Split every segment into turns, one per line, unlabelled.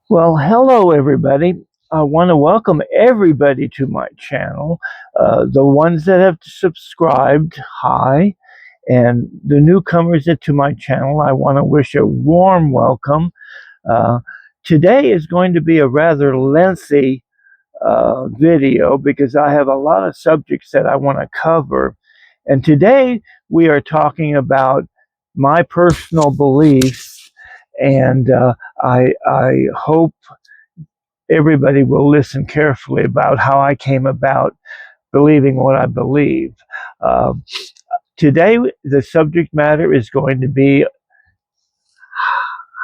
Well, hello everybody. I want to welcome everybody to my channel. The ones that have subscribed, hi. And the newcomers to my channel, I want to wish a warm welcome. Today is going to be a rather lengthy video because I have a lot of subjects that I want to cover. And today we are talking about my personal beliefs, and I hope everybody will listen carefully about how I came about believing what I believe. Uh, Today, the subject matter is going to be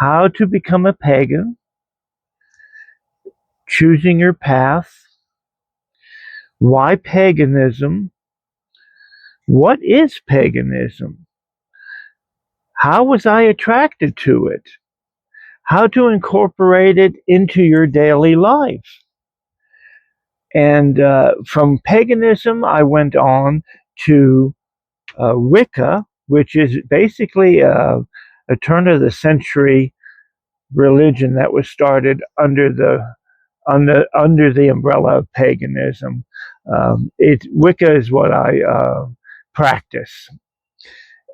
how to become a pagan, choosing your path, why paganism, what is paganism, how was I attracted to it, how to incorporate it into your daily life. And from paganism, I went on to Wicca, which is basically a turn-of-the-century religion that was started under the umbrella of paganism. Wicca is what I practice,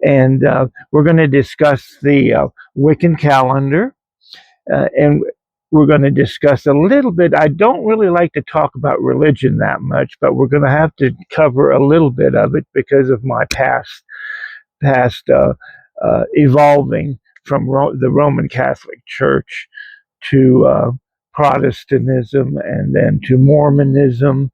and we're going to discuss the Wiccan calendar, and we're going to discuss a little bit. I don't really like to talk about religion that much, but we're going to have to cover a little bit of it because of my past evolving from the Roman Catholic Church to Protestantism, and then to Mormonism,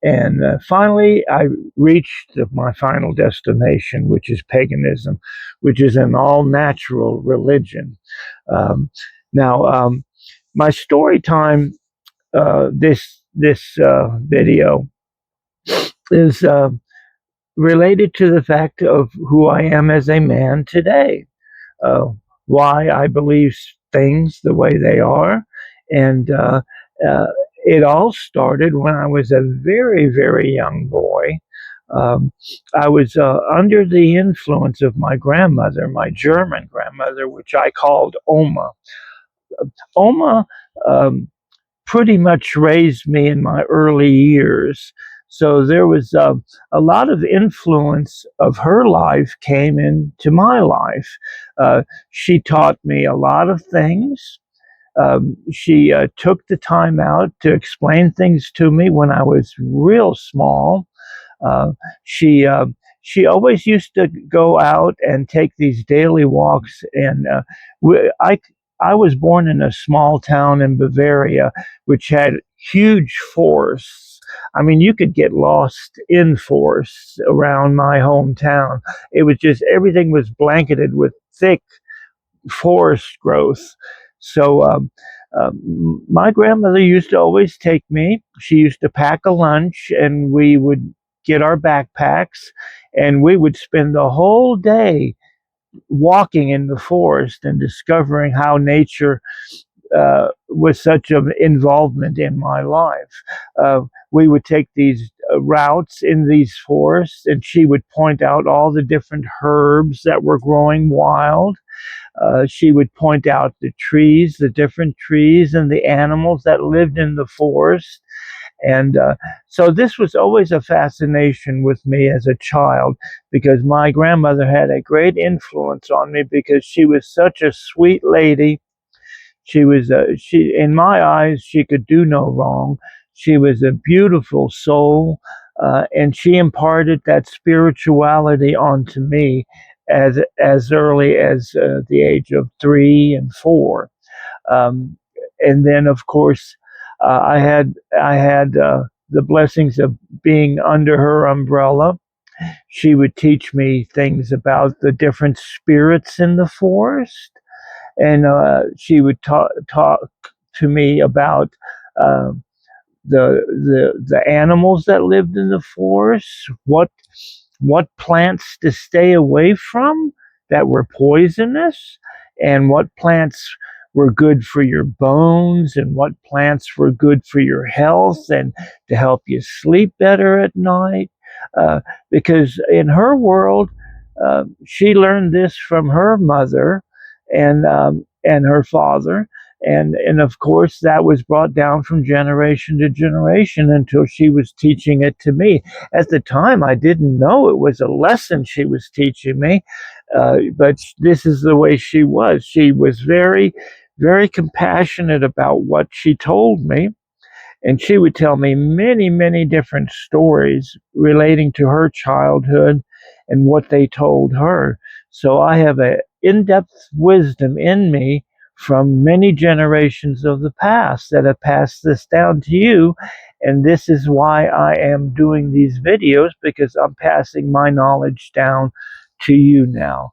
and finally I reached my final destination, which is paganism, which is an all-natural religion. Now, my story time, this video is related to the fact of who I am as a man today, why I believe things the way they are, and it all started when I was a very, very young boy. I was under the influence of my grandmother, my German grandmother, which I called Oma. Oma pretty much raised me in my early years. So there was a lot of influence of her life came into my life. She taught me a lot of things. She took the time out to explain things to me when I was real small. Uh, she uh, she always used to go out and take these daily walks, and I was born in a small town in Bavaria, which had huge forests. I mean, you could get lost in forests around my hometown. It was just everything was blanketed with thick forest growth. So my grandmother used to always take me. She used to pack a lunch, and we would get our backpacks, and we would spend the whole day walking in the forest and discovering how nature was such an involvement in my life. We would take these routes in these forests, and she would point out all the different herbs that were growing wild. She would point out the trees, the different trees, and the animals that lived in the forest. And so this was always a fascination with me as a child, because my grandmother had a great influence on me because she was such a sweet lady. She, in my eyes, she could do no wrong. She was a beautiful soul, and she imparted that spirituality onto me as early as the age of 3 and 4. And then, of course, I had the blessings of being under her umbrella. She would teach me things about the different spirits in the forest, and she would talk to me about uh, the animals that lived in the forest, what plants to stay away from that were poisonous, and what plants were good for your bones and what plants were good for your health and to help you sleep better at night. Uh, because in her world, she learned this from her mother and her father. And of course, that was brought down from generation to generation until she was teaching it to me. At the time, I didn't know it was a lesson she was teaching me, but this is the way she was. She was very, very compassionate about what she told me, and she would tell me many, many different stories relating to her childhood and what they told her. So I have an in-depth wisdom in me from many generations of the past that have passed this down to you. And this is why I am doing these videos, because I'm passing my knowledge down to you now.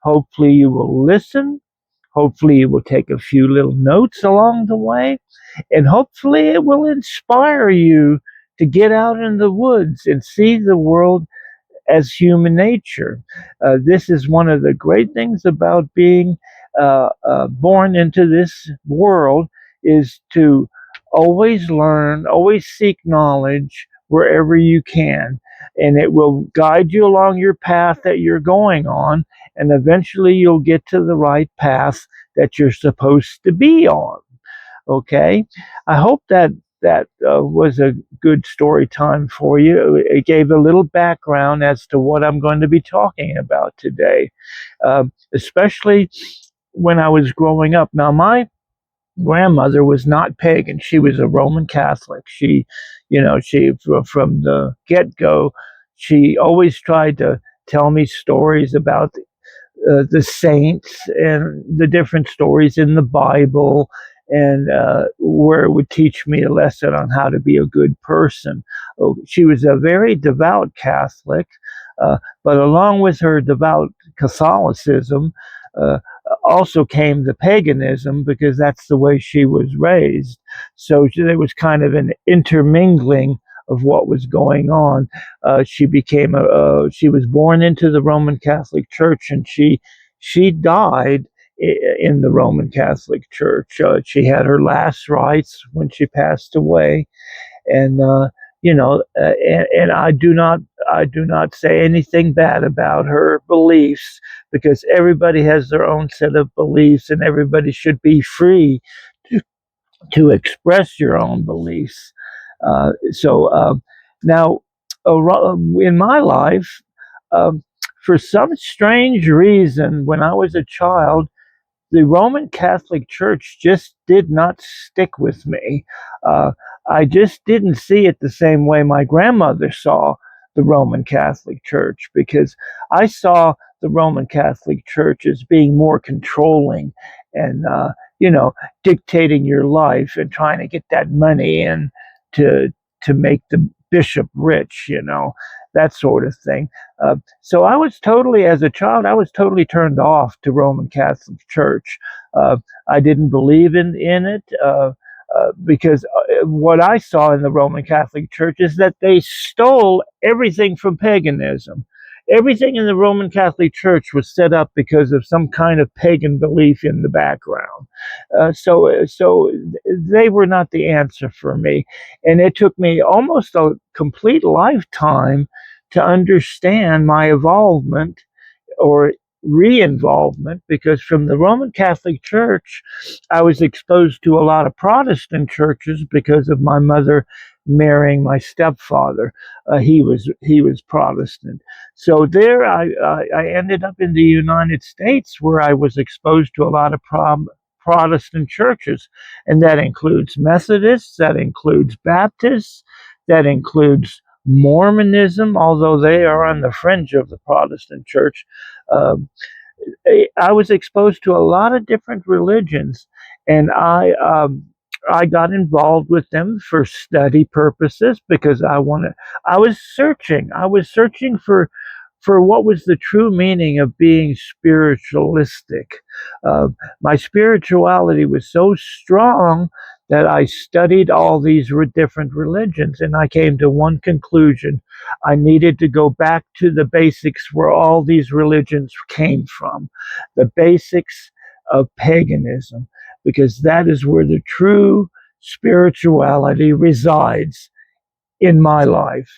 Hopefully you will listen. Hopefully you will take a few little notes along the way, and hopefully it will inspire you to get out in the woods and see the world as human nature. This is one of the great things about being born into this world, is to always learn, always seek knowledge wherever you can. And it will guide you along your path that you're going on, and eventually you'll get to the right path that you're supposed to be on. Okay, I hope that was a good story time for you. It gave a little background as to what I'm going to be talking about today, especially when I was growing up. Now, my grandmother was not pagan; she was a Roman Catholic. She, she from the get-go, she always tried to tell me stories about the saints and the different stories in the Bible, and where it would teach me a lesson on how to be a good person. Oh, she was a very devout Catholic, but along with her devout Catholicism, uh, also came the paganism, because that's the way she was raised. So there was kind of an intermingling of what was going on. She was born into the Roman Catholic Church, and she died in the Roman Catholic Church. She had her last rites when she passed away, and and I do not say anything bad about her beliefs, because everybody has their own set of beliefs, and everybody should be free to, to express your own beliefs. So now, in my life, um, for some strange reason, when I was a child, the Roman Catholic Church just did not stick with me. Uh, I just didn't see it the same way my grandmother saw the Roman Catholic Church, because I saw the Roman Catholic Church as being more controlling and, dictating your life and trying to get that money in to make the bishop rich, that sort of thing. So I was totally, as a child, I was totally turned off to Roman Catholic Church. Uh, I didn't believe in it, because what I saw in the Roman Catholic Church is that they stole everything from paganism. Everything in the Roman Catholic Church was set up because of some kind of pagan belief in the background. So they were not the answer for me, and it took me almost a complete lifetime to understand my involvement or re-involvement, because from the Roman Catholic Church, I was exposed to a lot of Protestant churches because of my mother marrying my stepfather. He was Protestant. So there, I ended up in the United States, where I was exposed to a lot of Protestant churches, and that includes Methodists, that includes Baptists, that includes Mormonism, although they are on the fringe of the Protestant church. Um, I was exposed to a lot of different religions, and I got involved with them for study purposes, because I was searching. I was searching for what was the true meaning of being spiritualistic. Uh, my spirituality was so strong that I studied all these different religions, and I came to one conclusion. I needed to go back to the basics where all these religions came from, the basics of paganism. because that is where the true spirituality resides in my life.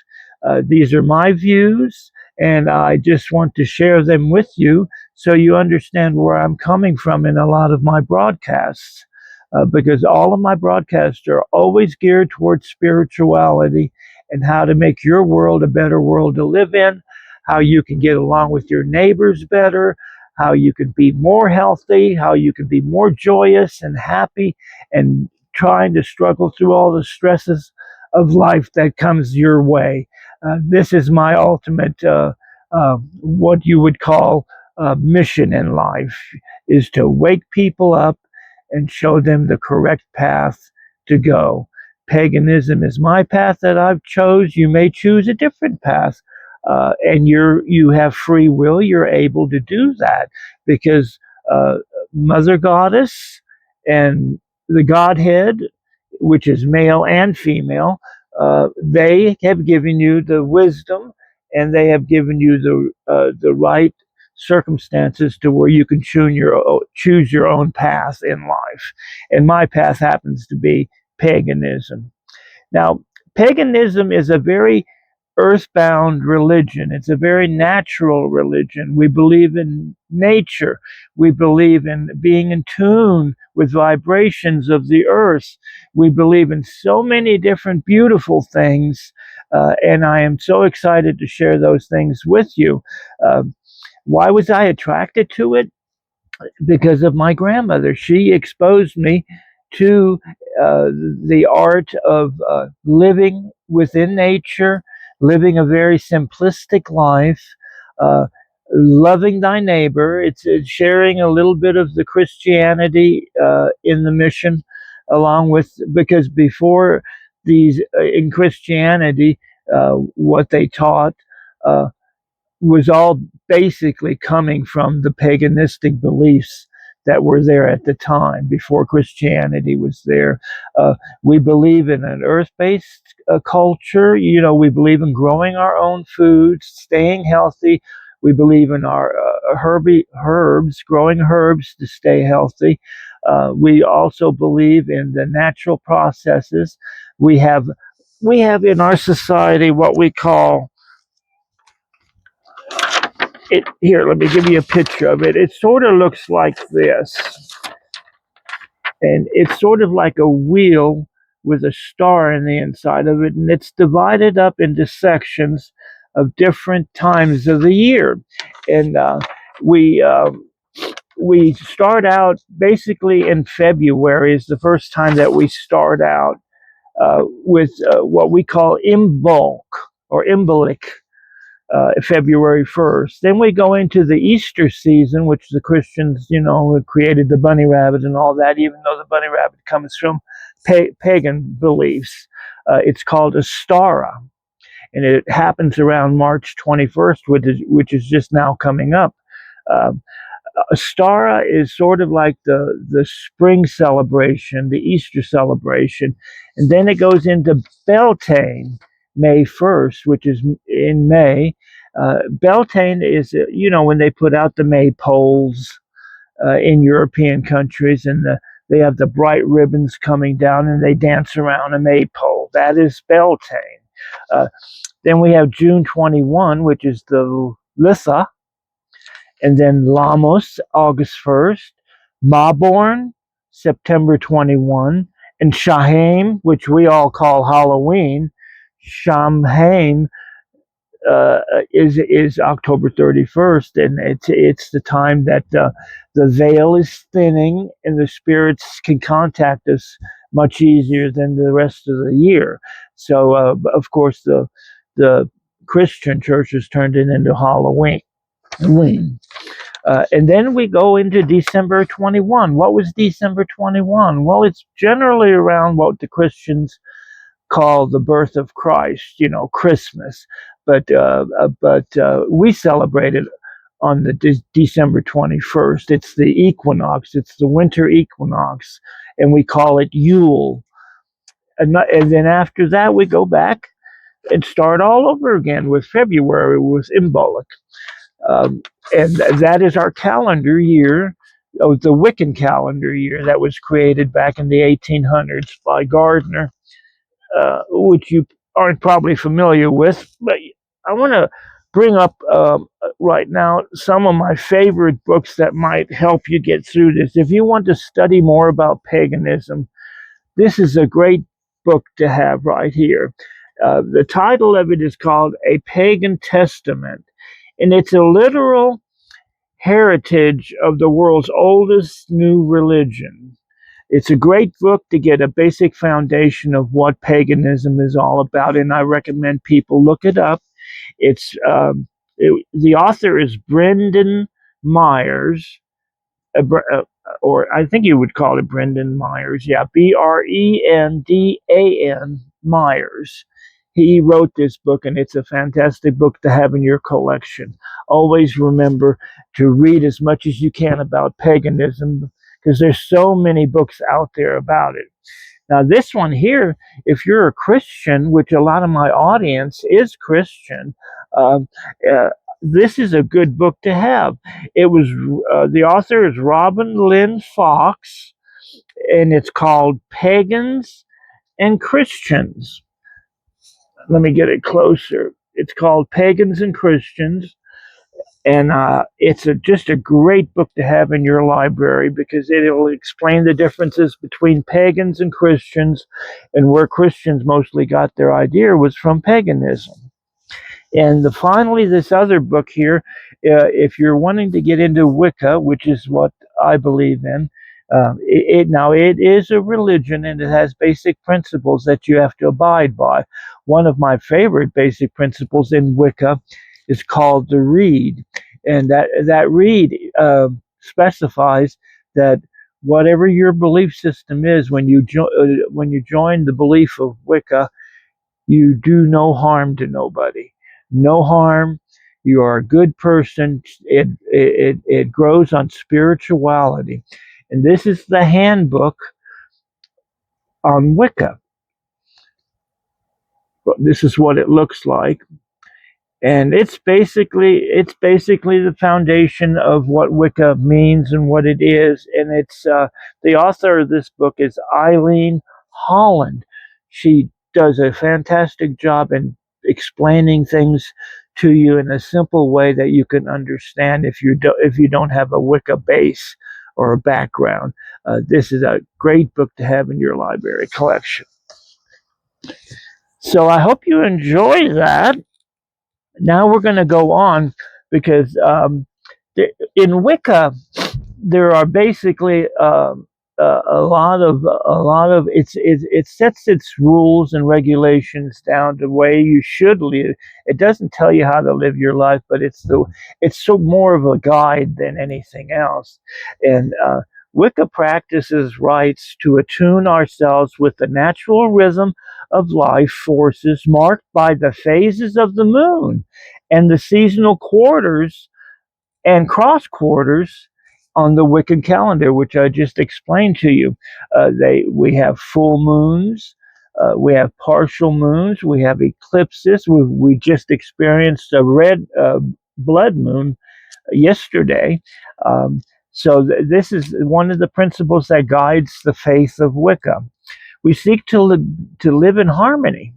These are my views, and I just want to share them with you so you understand where I'm coming from in a lot of my broadcasts. Because all of my broadcasts are always geared towards spirituality and how to make your world a better world to live in, how you can get along with your neighbors better, how you can be more healthy, how you can be more joyous and happy, and trying to struggle through all the stresses of life that comes your way. This is my ultimate, what you would call mission in life, is to wake people up and show them the correct path to go. Paganism is my path that I've chose. You may choose a different path, and you have free will. You're able to do that because uh, Mother Goddess and the Godhead, which is male and female, they have given you the wisdom and they have given you the right circumstances to where you can choose your own path in life. And my path happens to be paganism. Now, paganism is a very earthbound religion. It's a very natural religion. We believe in nature. We believe in being in tune with vibrations of the earth. We believe in so many different beautiful things, and I am so excited to share those things with you. Uh, why was I attracted to it? Because of my grandmother. She exposed me to uh, the art of living within nature, living a very simplistic life, uh, loving thy neighbor. It's sharing a little bit of the Christianity in the mission, along with, because before these in Christianity, what they taught. Uh, was all basically coming from the paganistic beliefs that were there at the time before Christianity was there. Uh, we believe in an earth-based culture. You know, we believe in growing our own foods, staying healthy. We believe in our herbs, growing herbs to stay healthy. We also believe in the natural processes. We have we have in our society what we call it. Here, let me give you a picture of it. It sort of looks like this, and it's sort of like a wheel with a star in the inside of it, and it's divided up into sections of different times of the year. And we we start out basically in February is the first time that we start out with what we call Imbolc or Imbolic, February 1st. Then we go into the Easter season, which the Christians, you know, created the bunny rabbit and all that, even though the bunny rabbit comes from pagan beliefs. It's called Astara, and it happens around March 21st, which is just now coming up. Uh, Astara is sort of like the spring celebration, the Easter celebration, and then it goes into Beltane, May 1st, which is in May. Beltane is, you know, when they put out the maypoles in European countries, and they have the bright ribbons coming down, and they dance around a maypole. That is Beltane. Uh, then we have June 21, which is the Lissa, and then Lamos, August 1st, Maborn, September 21, and Shahaim, which we all call Halloween. Shamhain is October 31st, and it's the time that the veil is thinning, and the spirits can contact us much easier than the rest of the year. So, of course, the Christian church has turned it into Halloween. And then we go into December 21. What was December 21? Well, it's generally around what the Christians call the birth of Christ, you know, Christmas. But we celebrate it on the December 21st. It's the equinox. It's the winter equinox, and we call it Yule. And then after that, we go back and start all over again with February with Imbolc. Um, and that is our calendar year. the Wiccan calendar year that was created back in the 1800s by Gardner, which you aren't probably familiar with. But I want to bring up right now some of my favorite books that might help you get through this. If you want to study more about paganism, this is a great book to have right here. The title of it is called A Pagan Testament, and it's a literal heritage of the world's oldest new religion. It's a great book to get a basic foundation of what paganism is all about, and I recommend people look it up. It's the author is Brendan Myers, uh, or I think you would call it Brendan Myers. Yeah, Brendan Myers. He wrote this book, and it's a fantastic book to have in your collection. Always remember to read as much as you can about paganism because there's so many books out there about it. Now, this one here, if you're a Christian, which a lot of my audience is Christian, um, uh, this is a good book to have. It was the author is Robin Lynn Fox, and it's called Pagans and Christians. Let me get it closer. It's called Pagans and Christians, and just a great book to have in your library because it'll explain the differences between pagans and Christians, and where Christians mostly got their idea was from paganism. And finally, this other book here, if you're wanting to get into Wicca, which is what I believe in, now it is a religion and it has basic principles that you have to abide by. One of my favorite basic principles in Wicca is called the Rede, and that Rede specifies that whatever your belief system is, when you join the belief of Wicca, you do no harm to nobody. No harm. You are a good person. It grows on spirituality. And this is the handbook on Wicca. This is what it looks like. And it's basically the foundation of what Wicca means and what it is. And it's the author of this book is Eileen Holland. She does a fantastic job in explaining things to you in a simple way that you can understand if you don't have a Wicca base or a background. This is a great book to have in your library collection. So I hope you enjoy that. Now we're going to go on because in Wicca there are basically a lot of it sets its rules and regulations down to the way you should live. It doesn't tell you how to live your life, but it's so more of a guide than anything else. And Wicca practices rites to attune ourselves with the natural rhythm of life forces marked by the phases of the moon and the seasonal quarters and cross quarters on the Wiccan calendar, which I just explained to you. We have full moons, we have partial moons, we have eclipses. We just experienced a red blood moon yesterday. Um, this is one of the principles that guides the faith of Wicca. We seek to live in harmony.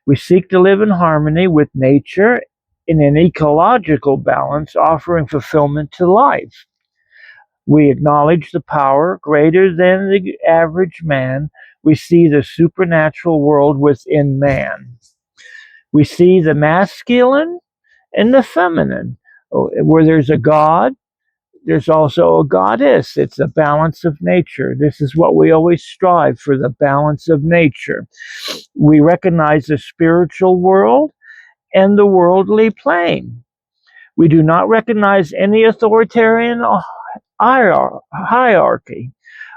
We seek to live in harmony with nature in an ecological balance, offering fulfillment to life. We acknowledge the power greater than the average man. We see the supernatural world within man. We see the masculine and the feminine. Where there's a God, there's also a goddess. It's a balance of nature. This is what we always strive for, the balance of nature. We recognize the spiritual world and the worldly plane. We do not recognize any authoritarian hierarchy.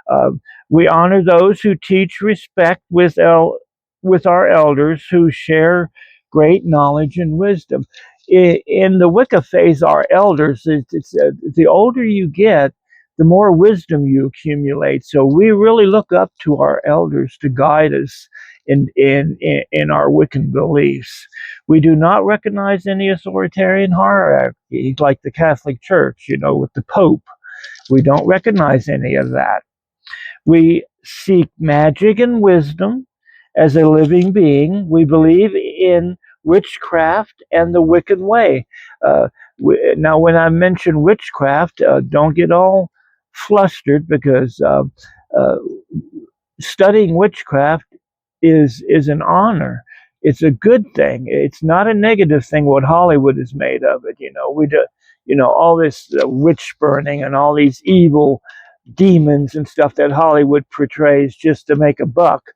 Uh, we honor those who teach respect with our elders who share great knowledge and wisdom. In the Wicca faith, our elders, the older you get, the more wisdom you accumulate. So we really look up to our elders to guide us in our Wiccan beliefs. We do not recognize any authoritarian hierarchy like the Catholic Church, with the Pope. We don't recognize any of that. We seek magic and wisdom as a living being. We believe in witchcraft and the Wiccan way. Uh, Now, when I mention witchcraft, don't get all flustered because uh, studying witchcraft is an honor. It's a good thing. It's not a negative thing. What Hollywood is made of it. We do. All this witch burning and all these evil demons and stuff that Hollywood portrays just to make a buck.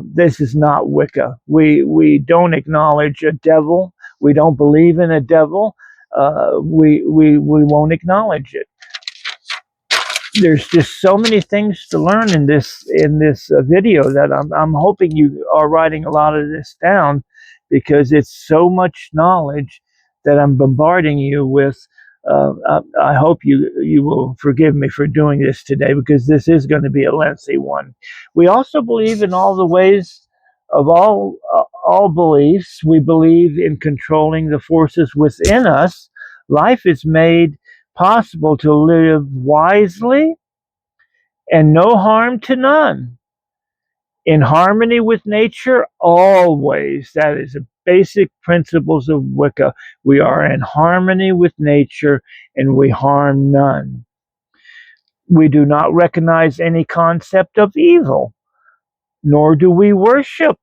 This is not Wicca. We don't acknowledge a devil. We don't believe in a devil. We won't acknowledge it. There's just so many things to learn in this video that I'm hoping you are writing a lot of this down, because it's so much knowledge that I'm bombarding you with. I hope you will forgive me for doing this today, because this is going to be a lengthy one. We also believe in all the ways of all beliefs. We believe in controlling the forces within us. Life is made possible to live wisely and no harm to none, in harmony with nature always. That is the basic principles of Wicca. We are in harmony with nature and we harm none. We do not recognize any concept of evil, nor do we worship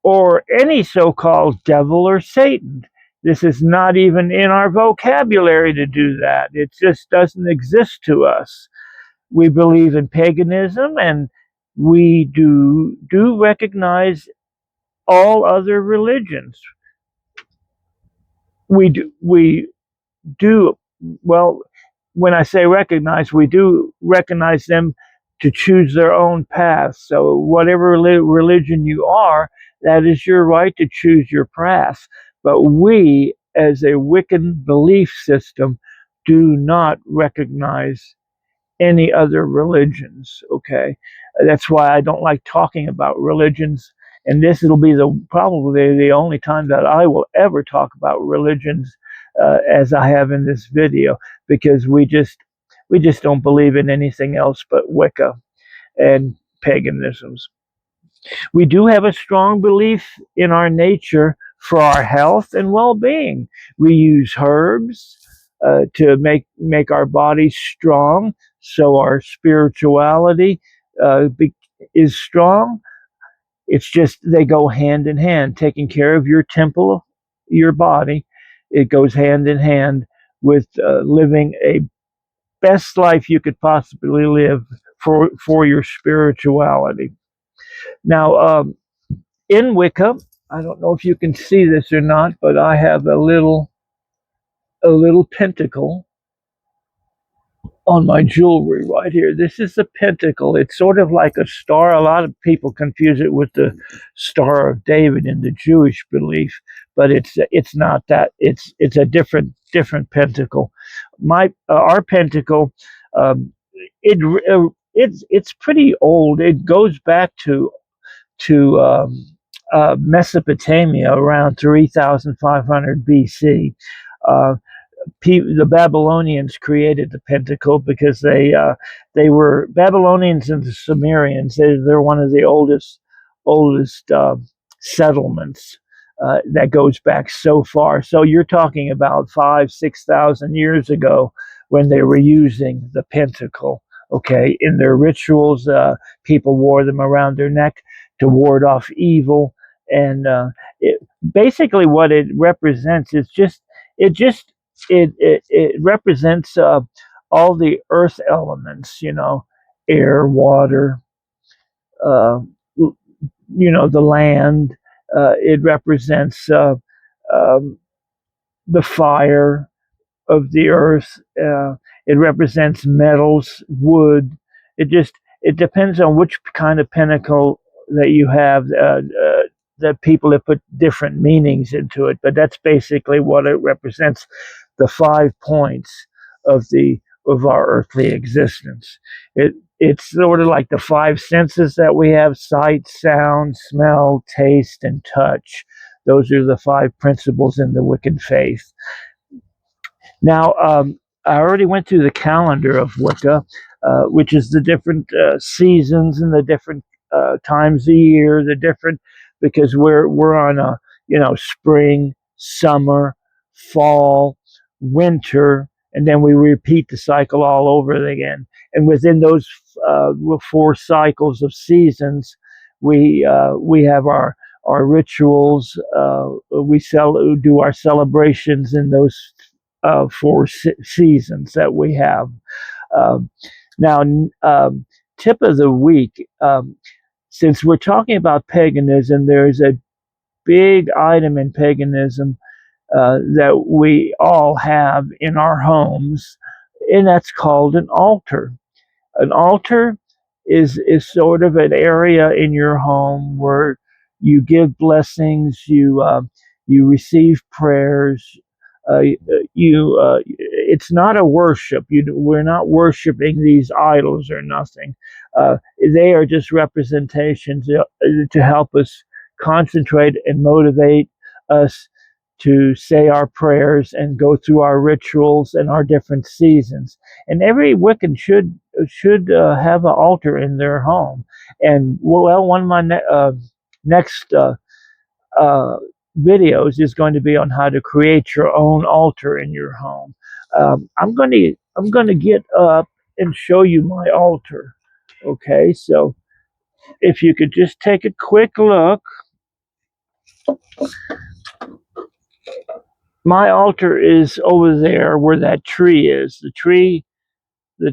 or any so-called devil or Satan. This is not even in our vocabulary to do that. It just doesn't exist to us. We believe in paganism, and we do recognize all other religions. We do well. When I say recognize, we do recognize them to choose their own path. So whatever religion you are, that is your right to choose your path. But we, as a Wiccan belief system, do not recognize any other religions. Okay, that's why I don't like talking about religions, and this will be probably the only time that I will ever talk about religions, as I have in this video, because we just don't believe in anything else but Wicca and paganisms. We do have a strong belief in our nature for our health and well-being. We use herbs to make our bodies strong, so our spirituality is strong. It's just they go hand in hand. Taking care of your temple, your body, it goes hand in hand with living a best life you could possibly live for your spirituality. Now, in Wicca, I don't know if you can see this or not, but I have a little pentacle on my jewelry right here. This is a pentacle. It's sort of like a star. A lot of people confuse it with the Star of David in the Jewish belief, but it's not that. It's a different pentacle. Our pentacle, um, it's pretty old. It goes back to Mesopotamia around 3,500 BC. Uh, the Babylonians created the pentacle because they were Babylonians and the Sumerians. They're one of the oldest settlements that goes back so far. So you're talking about 5,000-6,000 years ago when they were using the pentacle. Okay, in their rituals, people wore them around their neck to ward off evil, and basically what it represents is just it represents all the earth elements, air, water, uh, the land. It represents um, the fire of the earth. It represents metals, wood. It depends on which kind of pinnacle that you have. That people have put different meanings into it, but that's basically what it represents: the 5 points of our earthly existence. It's sort of like the five senses that we have: sight, sound, smell, taste, and touch. Those are the five principles in the Wiccan faith. Now, I already went through the calendar of Wicca, which is the different seasons and the different times of year, the different because we're on a spring, summer, fall, winter, and then we repeat the cycle all over again. And within those four cycles of seasons, we have our rituals. Do our celebrations in those four seasons that we have. Um, Now, tip of the week. Since we're talking about paganism, there's a big item in paganism that we all have in our homes, and that's called an altar. An altar is sort of an area in your home where you give blessings, you receive prayers. It's not a worship. We're not worshiping these idols or nothing. They are just representations to help us concentrate and motivate us to say our prayers and go through our rituals and our different seasons. And every Wiccan should have an altar in their home. And well, one of my next uh, videos is going to be on how to create your own altar in your home. I'm going to get up and show you my altar. Okay, so if you could just take a quick look, my altar is over there where that tree is. The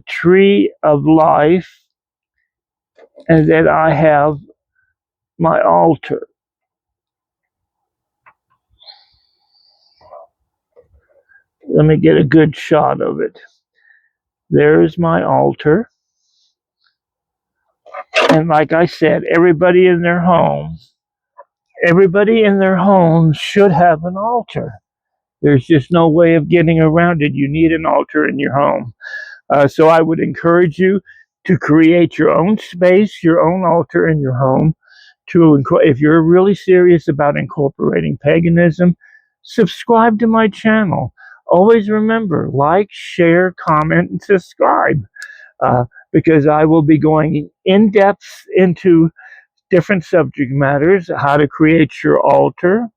tree of life, and then I have my altar. Let me get a good shot of it. There's my altar. And like I said, everybody in their homes should have an altar. There's just no way of getting around it. You need an altar in your home. So I would encourage you to create your own space, your own altar in your home. If you're really serious about incorporating paganism, subscribe to my channel. Always remember, like, share, comment, and subscribe, because I will be going in depth into different subject matters: how to create your altar,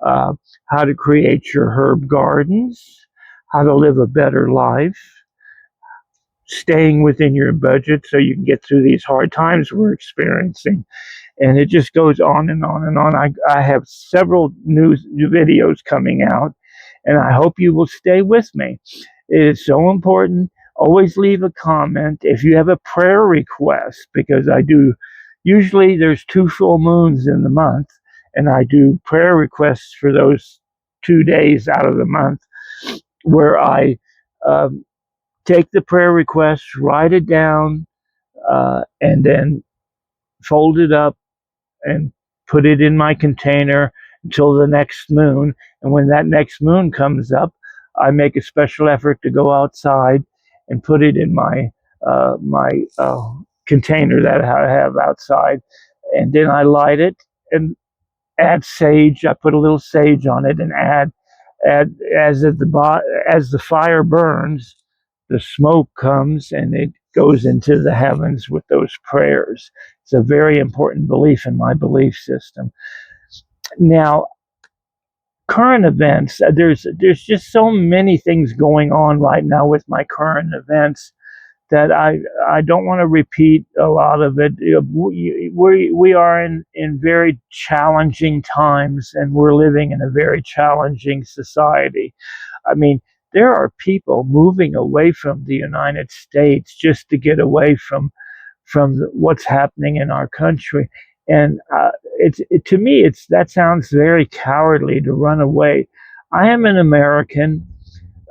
uh, how to create your herb gardens, how to live a better life, staying within your budget so you can get through these hard times we're experiencing. And it just goes on and on and on. I have several new videos coming out, and I hope you will stay with me. It is so important. Always leave a comment if you have a prayer request, because I do. Usually, there's 2 full moons in the month, and I do prayer requests for those 2 days out of the month, where I um, take the prayer request, write it down, and then fold it up and put it in my container until the next moon. And when that next moon comes up, I make a special effort to go outside and put it in my container that I have outside. And then I light it and add sage. I put a little sage on it and add as the fire burns, the smoke comes and it goes into the heavens with those prayers. It's a very important belief in my belief system. Now, current events. There's just so many things going on right now with my current events that I don't want to repeat a lot of it. We are in very challenging times, and we're living in a very challenging society. I mean, there are people moving away from the United States just to get away from what's happening in our country. And to me, that sounds very cowardly to run away. I am an American.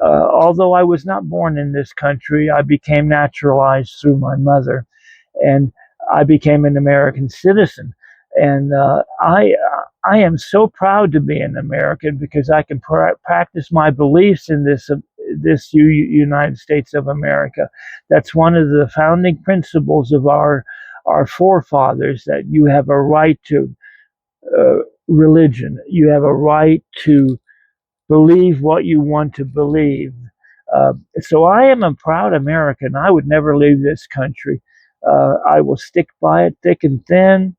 Although I was not born in this country, I became naturalized through my mother, and I became an American citizen. And I am so proud to be an American because I can practice my beliefs in this United States of America. That's one of the founding principles of our forefathers, that you have a right to religion. You have a right to believe what you want to believe. So I am a proud American. I would never leave this country. I will stick by it thick and thin,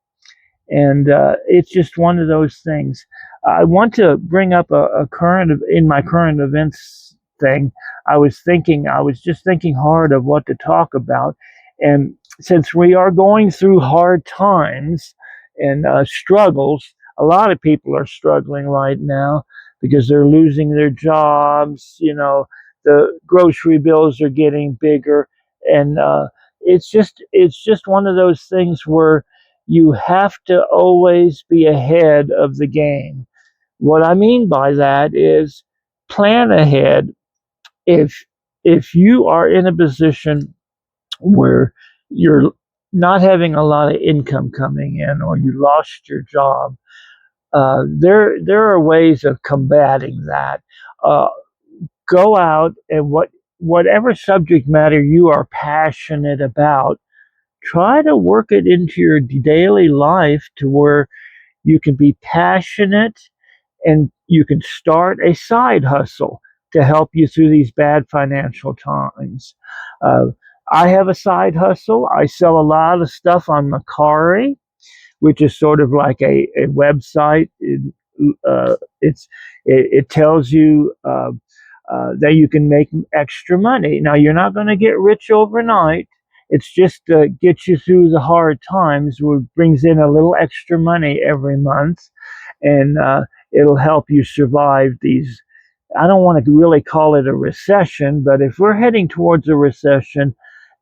and it's just one of those things. I want to bring up a current in my current events thing. I was just thinking hard of what to talk about, and since we are going through hard times and struggles, a lot of people are struggling right now because they're losing their jobs. The grocery bills are getting bigger, and it's just one of those things where you have to always be ahead of the game. What I mean by that is plan ahead. If if you are in a position where you're not having a lot of income coming in, or you lost your job, there are ways of combating that. Uh, Go out and whatever subject matter you are passionate about, try to work it into your daily life to where you can be passionate and you can start a side hustle to help you through these bad financial times. Uh, I have a side hustle. I sell a lot of stuff on Macari, which is sort of like a website. It tells you that you can make extra money. Now, you're not going to get rich overnight. It's just to get you through the hard times, which brings in a little extra money every month, and it'll help you survive these. I don't want to really call it a recession, but if we're heading towards a recession,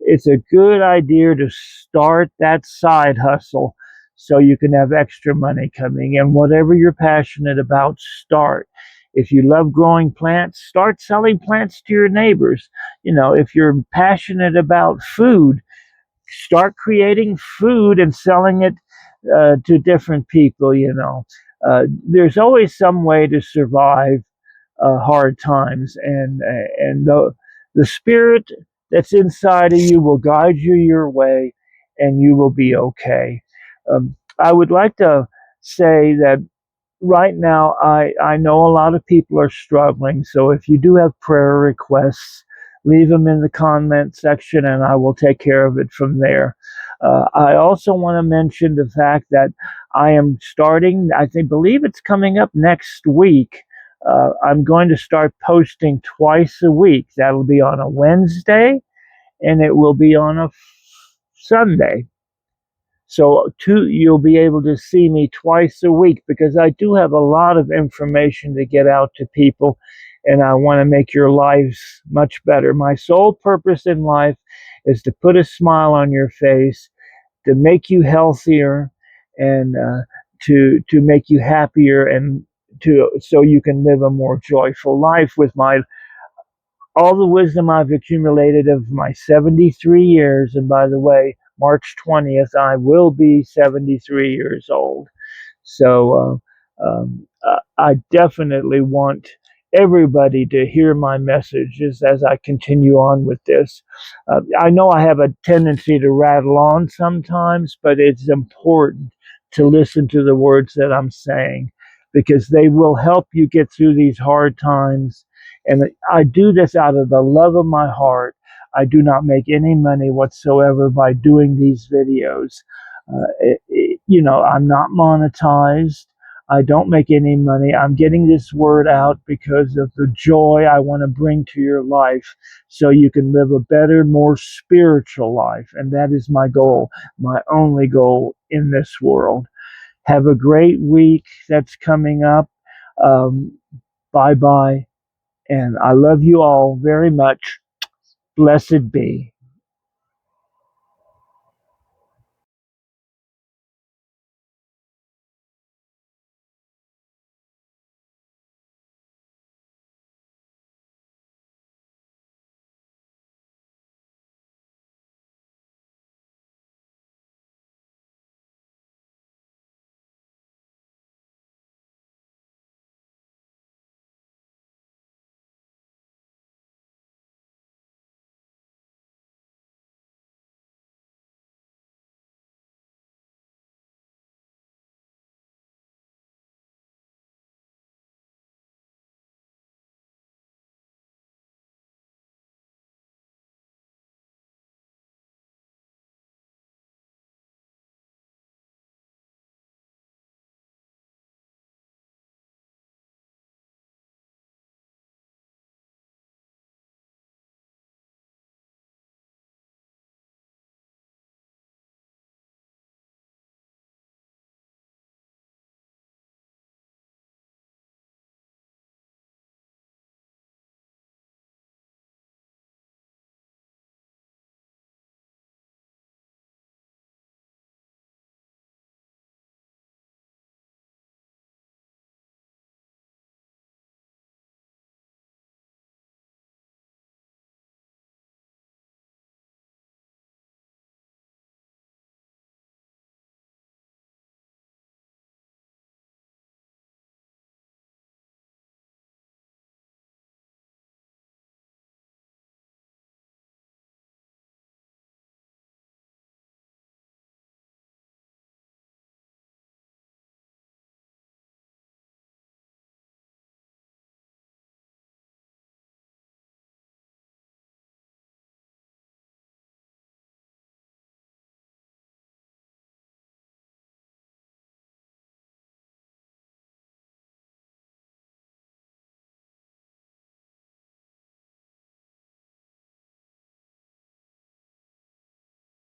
it's a good idea to start that side hustle so you can have extra money coming in. Whatever you're passionate about, start. If you love growing plants, start selling plants to your neighbors. If you're passionate about food, start creating food and selling it to different people. There's always some way to survive hard times, and the spirit that's inside of you will guide you your way, and you will be okay. I would like to say that right now, I know a lot of people are struggling. So if you do have prayer requests, leave them in the comment section and I will take care of it from there. I also want to mention the fact that I am starting, believe it's coming up next week. I'm going to start posting twice a week. That'll be on a Wednesday and it will be on a Sunday. So you'll be able to see me twice a week because I do have a lot of information to get out to people, and I want to make your lives much better. My sole purpose in life is to put a smile on your face, to make you healthier, and to make you happier, and to so you can live a more joyful life with my all the wisdom I've accumulated of my 73 years. And by the way, March 20th, I will be 73 years old. So I definitely want everybody to hear my messages as I continue on with this. I know I have a tendency to rattle on sometimes, but it's important to listen to the words that I'm saying because they will help you get through these hard times. And I do this out of the love of my heart. I do not make any money whatsoever by doing these videos. I'm not monetized. I don't make any money. I'm getting this word out because of the joy I want to bring to your life so you can live a better, more spiritual life. And that is my goal, my only goal in this world. Have a great week that's coming up. Bye bye. And I love you all very much. Blessed be.